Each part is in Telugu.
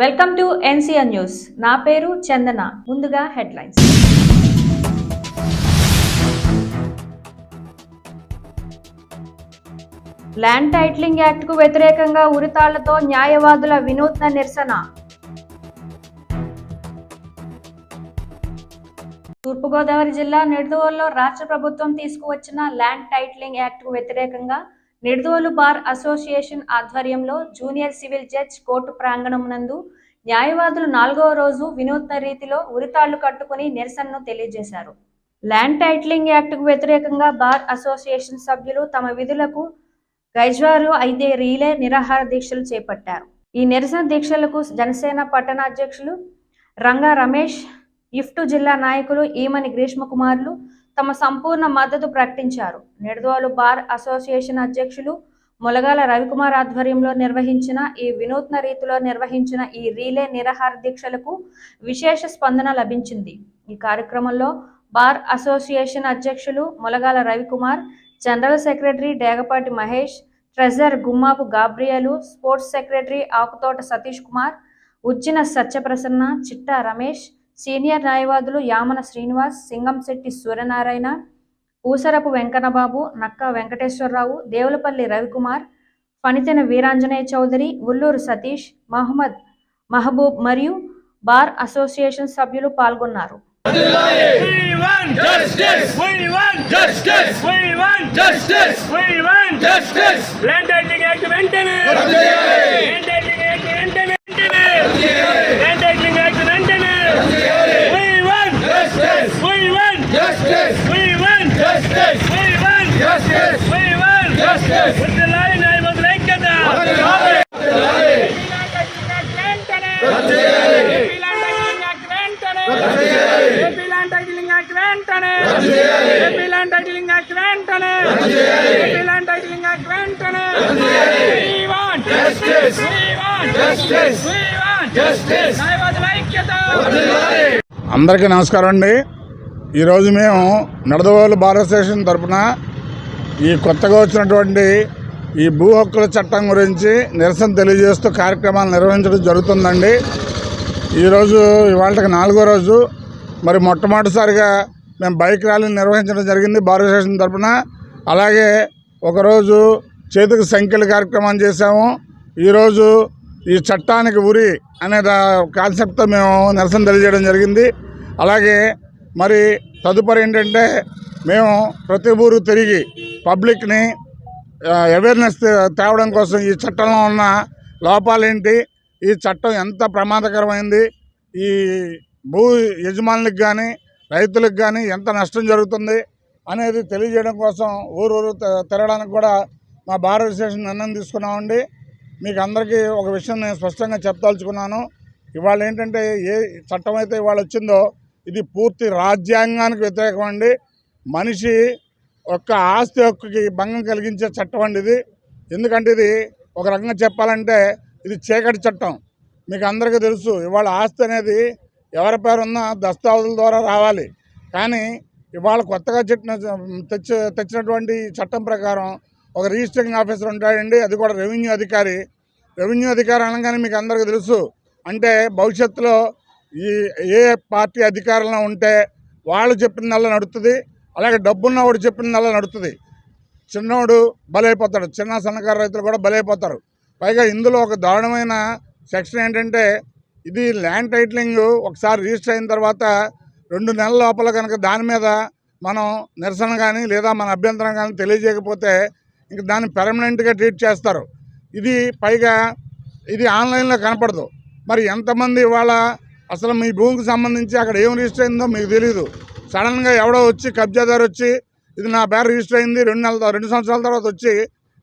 Welcome to NCN news. నా పేరు చందన. ముందుగా హెడ్లైన్స్. ల్యాండ్ టైటిలింగ్ యాక్ట్ కు వ్యతిరేకంగా ఉరితాళ్లతో న్యాయవాదుల వినూత్న నిరసన. తూర్పుగోదావరి జిల్లా నిడదవోలులో రాష్ట్ర ప్రభుత్వం తీసుకువచ్చిన ల్యాండ్ టైటిలింగ్ యాక్ట్ కు వ్యతిరేకంగా నిడదవోలు బార్ అసోసియేషన్ ఆధ్వర్యంలో జూనియర్ సివిల్ జడ్జ్ కోర్టు ప్రాంగణం నందు న్యాయవాదులు 4వ రోజు వినూత్న రీతిలో ఉరితాళ్లు కట్టుకుని నిరసనను తెలియజేశారు. ల్యాండ్ టైటిలింగ్ యాక్ట్ కు వ్యతిరేకంగా బార్ అసోసియేషన్ సభ్యులు తమ విధులకు గైజ్వారు 5 రీలే నిరాహార దీక్షలు చేపట్టారు. ఈ నిరసన దీక్షలకు జనసేన పట్టణ అధ్యక్షులు రంగా రమేష్, ఇఫ్టు జిల్లా నాయకులు ఈమని గ్రీష్మకుమార్లు తమ సంపూర్ణ మద్దతు ప్రకటించారు. నిడదవోలు బార్ అసోసియేషన్ అధ్యక్షులు ములగాల రవికుమార్ ఆధ్వర్యంలో నిర్వహించిన ఈ వినూత్న రీతిలో నిర్వహించిన ఈ రీలే నిరాహార దీక్షలకు విశేష స్పందన లభించింది. ఈ కార్యక్రమంలో బార్ అసోసియేషన్ అధ్యక్షులు Mulagala Ravikumar, general secretary Degapati Mahesh, treasurer Gummapu Gabriel, sports secretary Akutota Satish Kumar, Ujjina Satyaprasanna, Chitta Ramesh, senior న్యాయవాదులు యామన శ్రీనివాస్, సింగంశెట్టి సూర్యనారాయణ, ఊసరపు వెంకన్నబాబు, నక్క వెంకటేశ్వరరావు, దేవులపల్లి రవికుమార్, ఫణితెన వీరాంజనేయ చౌదరి, ఉల్లూరు సతీష్, మహమ్మద్ మహబూబ్ మరియు బార్ అసోసియేషన్ సభ్యులు పాల్గొన్నారు. అందరికీ నమస్కారం అండి. ఈరోజు మేము నిడదవోలు బార్ అసోసియేషన్ తరఫున ఈ కొత్తగా వచ్చినటువంటి ఈ భూ హక్కుల చట్టం గురించి నిరసన తెలియజేస్తూ కార్యక్రమాలు నిర్వహించడం జరుగుతుందండి. ఈరోజు ఇవాళకి 4వ రోజు. మరి మొట్టమొదటిసారిగా మేము బైక్ ర్యాలీని నిర్వహించడం జరిగింది బార్ అసోసియేషన్ తరఫున. అలాగే ఒకరోజు చేతికి సంఖ్యల కార్యక్రమం చేశాము. ఈరోజు ఈ చట్టానికి ఉరి అనే కాన్సెప్ట్తో మేము నిరసన తెలియజేయడం జరిగింది. అలాగే మరి తదుపరి ఏంటంటే మేము ప్రతి ఊరు తిరిగి పబ్లిక్ని అవేర్నెస్ తేవడం కోసం ఈ చట్టంలో ఉన్న లోపాలేంటి, ఈ చట్టం ఎంత ప్రమాదకరమైంది, ఈ భూ యజమానులకు కానీ రైతులకు కానీ ఎంత నష్టం జరుగుతుంది అనేది తెలియజేయడం కోసం ఊరు తిరగడానికి కూడా మా బార్ అసోసియేషన్ నిర్ణయం తీసుకున్నామండి. మీకు అందరికీ ఒక విషయం నేను స్పష్టంగా చెప్పదలుచుకున్నాను. ఇవాళ ఏంటంటే ఏ చట్టం అయితే ఇవాళ వచ్చిందో ఇది పూర్తి రాజ్యాంగానికి వ్యతిరేకం అండి. మనిషి యొక్క ఆస్తి హక్కుకి భంగం కలిగించే చట్టం అండి ఇది. ఎందుకంటే ఇది ఒక రకంగా చెప్పాలంటే ఇది చీకటి చట్టం. మీకు అందరికీ తెలుసు, ఇవాళ ఆస్తి అనేది ఎవరి పేరున్నా దస్తావేజుల ద్వారా రావాలి. కానీ ఇవాళ కొత్తగా తెచ్చినటువంటి చట్టం ప్రకారం ఒక రిజిస్ట్రింగ్ ఆఫీసర్ ఉంటాడండి, అది కూడా రెవెన్యూ అధికారి. రెవెన్యూ అధికారి అనగానే మీకు అందరికీ తెలుసు, అంటే భవిష్యత్తులో ఏ పార్టీ అధికారంలో ఉంటే వాళ్ళు చెప్పినల్లా నడుస్తుంది, అలాగే డబ్బున్నవాడు చెప్పినల్లా నడుస్తుంది. చిన్నోడు బలైపోతాడు, చిన్న సన్నకారు రైతులు కూడా బలైపోతారు. పైగా ఇందులో ఒక దారుణమైన సెక్షన్ ఏంటంటే ఇది ల్యాండ్ టైటిలింగ్ ఒకసారి రిజిస్టర్ అయిన తర్వాత 2 నెలల లోపల కనుక దాని మీద మనం నిరసన కానీ లేదా మన అభ్యంతరం కానీ తెలియజేయకపోతే ఇంక దాన్ని పెర్మనెంట్గా ట్రీట్ చేస్తారు. ఇది పైగా ఇది ఆన్లైన్లో కనపడదు. మరి ఎంతమంది ఇవాళ అసలు మీ భూమికి సంబంధించి అక్కడ ఏం రిజిస్టర్ అయిందో మీకు తెలియదు. సడన్గా ఎవడో వచ్చి కబ్జాదారు వచ్చి ఇది నా పేరు రిజిస్టర్ అయింది, 2 సంవత్సరాల తర్వాత వచ్చి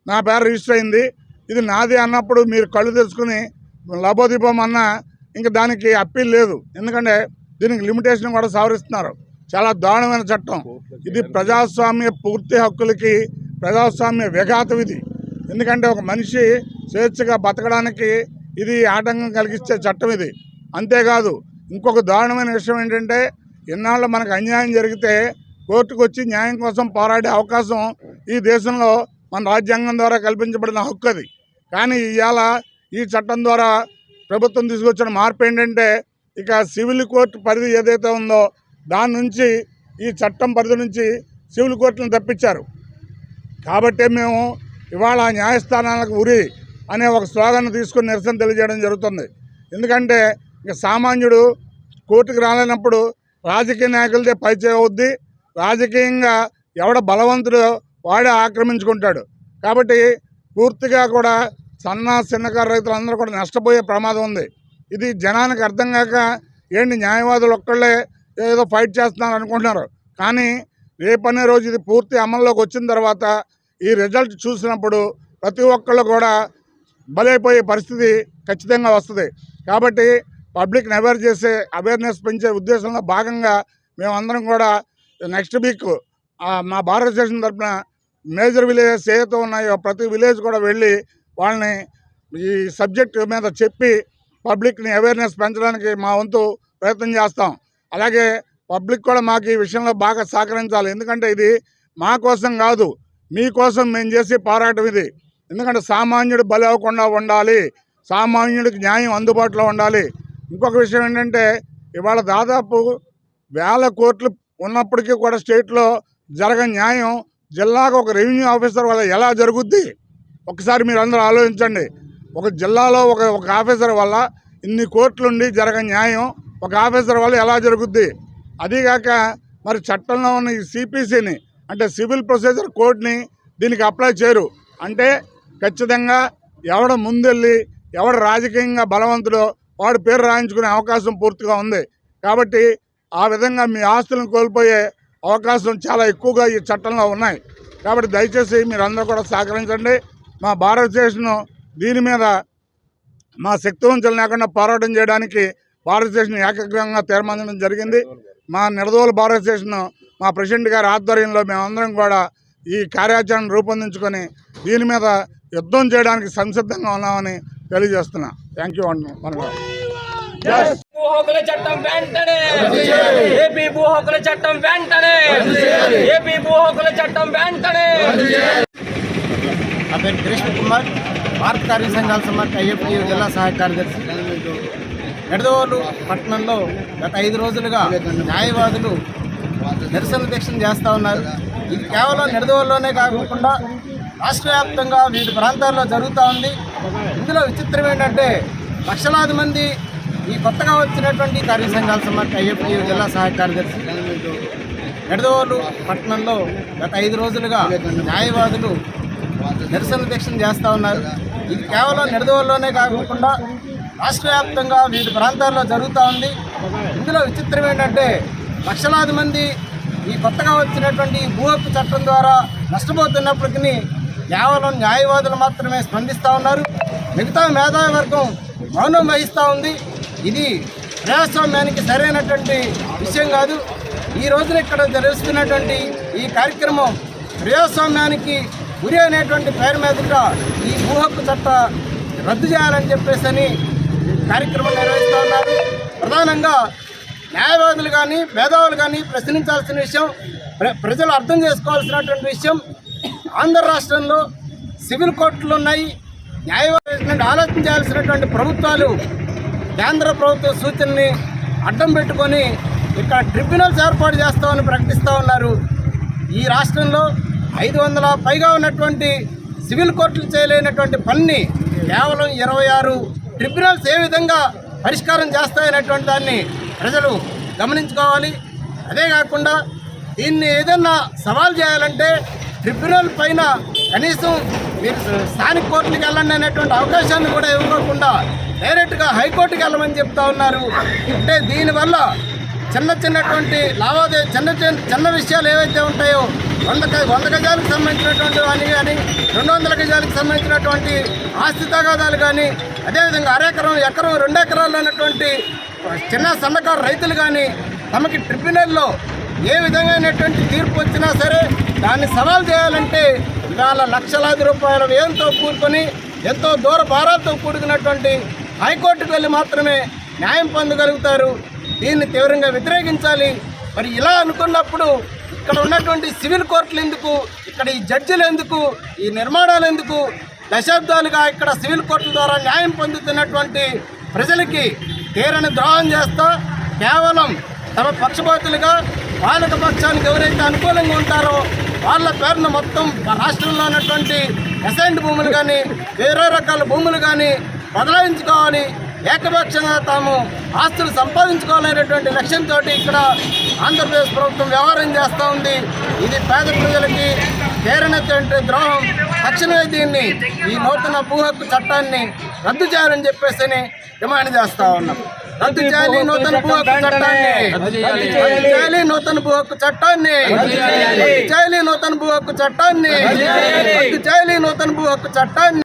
నా పేరు రిజిస్టర్ అయింది, ఇది నాది అన్నప్పుడు మీరు కళ్ళు తెచ్చుకుని లబోదీపం అన్నా ఇంకా దానికి అప్పీల్ లేదు. ఎందుకంటే దీనికి లిమిటేషన్ కూడా సవరిస్తున్నారు. చాలా దారుణమైన చట్టం ఇది. ప్రజాస్వామ్య పూర్తి హక్కులకి ప్రజాస్వామ్య విఘాతం ఇది. ఎందుకంటే ఒక మనిషి స్వేచ్ఛగా బతకడానికి ఇది ఆటంకం కలిగించే చట్టం ఇది. అంతేకాదు ఇంకొక దారుణమైన విషయం ఏంటంటే ఇన్నాళ్ళు మనకు అన్యాయం జరిగితే కోర్టుకు వచ్చి న్యాయం కోసం పోరాడే అవకాశం ఈ దేశంలో మన రాజ్యాంగం ద్వారా కల్పించబడిన హక్కు అది. కానీ ఇవాళ ఈ చట్టం ద్వారా ప్రభుత్వం తీసుకొచ్చిన మార్పు ఏంటంటే ఇక సివిల్ కోర్టు పరిధి ఏదైతే ఉందో దాని నుంచి ఈ చట్టం పరిధి నుంచి సివిల్ కోర్టులను తప్పించారు. కాబట్టే మేము ఇవాళ న్యాయస్థానాలకు ఉరి అనే ఒక స్లోగన్ తీసుకుని నిరసన తెలియజేయడం జరుగుతుంది. ఎందుకంటే ఇక సామాన్యుడు కోర్టుకు రాలేనప్పుడు రాజకీయ నాయకులదే పైచేయవద్ది, రాజకీయంగా ఎవడ బలవంతుడు వాడే ఆక్రమించుకుంటాడు. కాబట్టి పూర్తిగా కూడా చిన్నకారు రైతులందరూ కూడా నష్టపోయే ప్రమాదం ఉంది. ఇది జనానికి అర్థం కాక ఏంటి న్యాయవాదులు ఒక్కళ్ళే ఏదో ఫైట్ చేస్తున్నారు అనుకుంటున్నారు. కానీ రేపనే రోజు ఇది పూర్తి అమల్లోకి వచ్చిన తర్వాత ఈ రిజల్ట్ చూసినప్పుడు ప్రతి ఒక్కళ్ళు కూడా బలైపోయే పరిస్థితి ఖచ్చితంగా వస్తుంది. కాబట్టి పబ్లిక్ని అవేర్నెస్ పెంచే ఉద్దేశంలో భాగంగా మేమందరం కూడా నెక్స్ట్ వీక్ మా భారత స్టేషన్ తరఫున మేజర్ విలేజెస్ ఏదైతే ఉన్నాయో ప్రతి విలేజ్ కూడా వెళ్ళి వాళ్ళని ఈ సబ్జెక్టు మీద చెప్పి పబ్లిక్ని అవేర్నెస్ పెంచడానికి మా వంతు ప్రయత్నం చేస్తాం. అలాగే పబ్లిక్ కూడా మాకు ఈ విషయంలో బాగా సహకరించాలి. ఎందుకంటే ఇది మా కోసం కాదు, మీకోసం మేము చేసే పోరాటం ఇది. ఎందుకంటే సామాన్యుడు బలి అవ్వకుండా ఉండాలి, సామాన్యుడికి న్యాయం అందుబాటులో ఉండాలి. ఇంకొక విషయం ఏంటంటే ఇవాళ దాదాపు 1000 కోట్లు ఉన్నప్పటికీ కూడా స్టేట్లో జరగని న్యాయం జిల్లాకు ఒక రెవెన్యూ ఆఫీసర్ వల్ల ఎలా జరుగుద్ది ఒకసారి మీరు అందరూ ఆలోచించండి. ఒక జిల్లాలో ఒక ఆఫీసర్ వల్ల ఇన్ని కోట్లుండి జరగని న్యాయం ఒక ఆఫీసర్ వల్ల ఎలా జరుగుద్ది? అదీగాక మరి చట్టంలో ఉన్న ఈ సిపిసిని అంటే సివిల్ ప్రొసీజర్ కోడ్ని దీనికి అప్లై చేయరు. అంటే ఖచ్చితంగా ఎవడ ముందెళ్ళి ఎవడ రాజకీయంగా బలవంతుడో వాడు పేరు రాయించుకునే అవకాశం పూర్తిగా ఉంది. కాబట్టి ఆ విధంగా మీ ఆస్తులను కోల్పోయే అవకాశం చాలా ఎక్కువగా ఈ చట్టంలో ఉన్నాయి. కాబట్టి దయచేసి మీరందరూ కూడా సహకరించండి. మా భారత స్టేషన్ దీని మీద మా శక్తివంచన లేకుండా పోరాటం చేయడానికి భారత స్టేషన్ ఏకగ్రీవంగా తీర్మానించడం జరిగింది. మా నిడదవోలు భారత స్టేషన్ మా ప్రెసిడెంట్ గారి ఆధ్వర్యంలో మేమందరం కూడా ఈ కార్యాచరణ రూపొందించుకొని దీని మీద యుద్ధం చేయడానికి సంసిద్ధంగా ఉన్నామని తెలియజేస్తున్నా. థ్యాంక్ యూ భూ హక్కుల చట్టం వెంటనే ఏపీ భూ హక్కుల చట్టం వెంటనే ఏపీ భూ హక్కుల చట్టం వెంటనే. నా పేరు కృష్ణ కుమార్, భారత కార్మిక సంఘాల సమాఖ్య ఐఎఫ్టియు జిల్లా సహాయ కార్యదర్శి. నిడదవోలు పట్టణంలో గత 5 రోజులుగా న్యాయవాదులు నిరసన దీక్షను చేస్తూ ఉన్నారు. ఇది కేవలం నిడదవోలులోనే కాకుండా రాష్ట్ర వ్యాప్తంగా వివిధ ప్రాంతాల్లో జరుగుతూ ఉంది. ఇందులో విచిత్రం ఏంటంటే లక్షలాది మంది ఈ కొత్తగా వచ్చినటువంటి కార్మిక సంఘాల సమాఖ్య ఐఎఫ్టియు జిల్లా సహాయ కార్యదర్శి. నిడదవోలు పట్టణంలో గత 5 రోజులుగా న్యాయవాదులు నిరసన దీక్షను చేస్తూ ఉన్నారు. ఇది కేవలం నిడదవోలులోనే కాకుండా రాష్ట్ర వ్యాప్తంగా వివిధ ప్రాంతాల్లో జరుగుతూ ఉంది. ఇందులో విచిత్రం ఏంటంటే లక్షలాది మంది ఈ కొత్తగా వచ్చినటువంటి భూ హక్కు చట్టం ద్వారా నష్టపోతున్నప్పటికీ కేవలం న్యాయవాదులు మాత్రమే స్పందిస్తూ ఉన్నారు. మిగతా మేధావి వర్గం మౌనం వహిస్తూ ఉంది. ఇది ప్రజాస్వామ్యానికి సరైనటువంటి విషయం కాదు. ఈ రోజున ఇక్కడ జరుగుతున్నటువంటి ఈ కార్యక్రమం ప్రజాస్వామ్యానికి గురి అనేటువంటి పేరు మీదుగా ఈ భూ హక్కు చట్ట రద్దు చేయాలని చెప్పేసి కార్యక్రమం నిర్వహిస్తూ ఉన్నారు. ప్రధానంగా న్యాయవాదులు కానీ మేధావులు కానీ ప్రశ్నించాల్సిన విషయం, ప్రజలు అర్థం చేసుకోవాల్సినటువంటి విషయం, ఆంధ్ర రాష్ట్రంలో సివిల్ కోర్టులు ఉన్నాయి. న్యాయవాదులు ఆలోచన చేయాల్సినటువంటి ప్రభుత్వాలు కేంద్ర ప్రభుత్వ సూచనని అడ్డం పెట్టుకొని ఇక్కడ ట్రిబ్యునల్స్ ఏర్పాటు చేస్తామని ప్రకటిస్తూ ఉన్నారు. ఈ రాష్ట్రంలో 500 పైగా ఉన్నటువంటి సివిల్ కోర్టులు చేయలేనటువంటి పనిని కేవలం 26 ట్రిబ్యునల్స్ ఏ విధంగా పరిష్కారం చేస్తాయనేటువంటి దాన్ని ప్రజలు గమనించుకోవాలి. అదే కాకుండా దీన్ని ఏదన్నా సవాల్ చేయాలంటే ట్రిబ్యునల్ పైన కనీసం మీరు స్థానిక కోర్టులకు వెళ్ళండి అనేటువంటి అవకాశాన్ని కూడా ఇవ్వకుండా డైరెక్ట్గా హైకోర్టుకి వెళ్ళమని చెప్తా ఉన్నారు. అంటే దీనివల్ల చిన్నటువంటి లావాదేవీ చిన్న విషయాలు ఏవైతే ఉంటాయో 100 గజాలకు సంబంధించినటువంటి అని కానీ 200 గజాలకు సంబంధించినటువంటి ఆస్తి తగాదాలు కానీ అదేవిధంగా ఎకరం 2 ఎకరాలు ఉన్నటువంటి చిన్న సన్నకారు రైతులు కానీ తమకి ట్రిబ్యునల్లో ఏ విధమైనటువంటి తీర్పు వచ్చినా సరే దాన్ని సవాల్ చేయాలంటే ఇవాళ లక్షలాది రూపాయల వ్యయంతో కూడుకొని ఎంతో దూర భారాలతో కూడుకున్నటువంటి హైకోర్టుకు వెళ్ళి మాత్రమే న్యాయం పొందగలుగుతారు. దీన్ని తీవ్రంగా వ్యతిరేకించాలి. మరి ఇలా అనుకున్నప్పుడు ఇక్కడ ఉన్నటువంటి సివిల్ కోర్టులు ఎందుకు, ఇక్కడ ఈ జడ్జిలు ఎందుకు, ఈ నిర్మాణాలు ఎందుకు? దశాబ్దాలుగా ఇక్కడ సివిల్ కోర్టుల ద్వారా న్యాయం పొందుతున్నటువంటి ప్రజలకి తీరని ద్రోహం చేస్తా కేవలం తమ పక్షపాతులుగా పాలక పక్షానికి ఎవరైతే అనుకూలంగా ఉంటారో వాళ్ళ పేరున మొత్తం రాష్ట్రంలో ఉన్నటువంటి అసైన్డ్ భూములు కానీ వేరే రకాల భూములు కానీ బదలాయించుకోవాలి, ఏకపక్షంగా తాము ఆస్తులు సంపాదించుకోవాలనేటువంటి లక్ష్యంతో ఇక్కడ ఆంధ్రప్రదేశ్ ప్రభుత్వం వ్యవహారం చేస్తూ ఉంది. ఇది పేద ప్రజలకి తీరనటువంటి ద్రోహం. తక్షణమే దీన్ని ఈ నూతన భూ హక్కు చట్టాన్ని రద్దు చేయాలని చెప్పేసి డిమాండ్ చేస్తూ ఉన్నాం. రద్దు చేయాలి నూతన భూ హక్కు చట్టాన్ని, రద్దు చేయాలి నూతన భూ హక్కు చట్టాన్ని, రద్దు చేయాలి నూతన భూ హక్కు చట్టాన్ని, రద్దు చేయాలి నూతన భూ హక్కు చట్టాన్ని.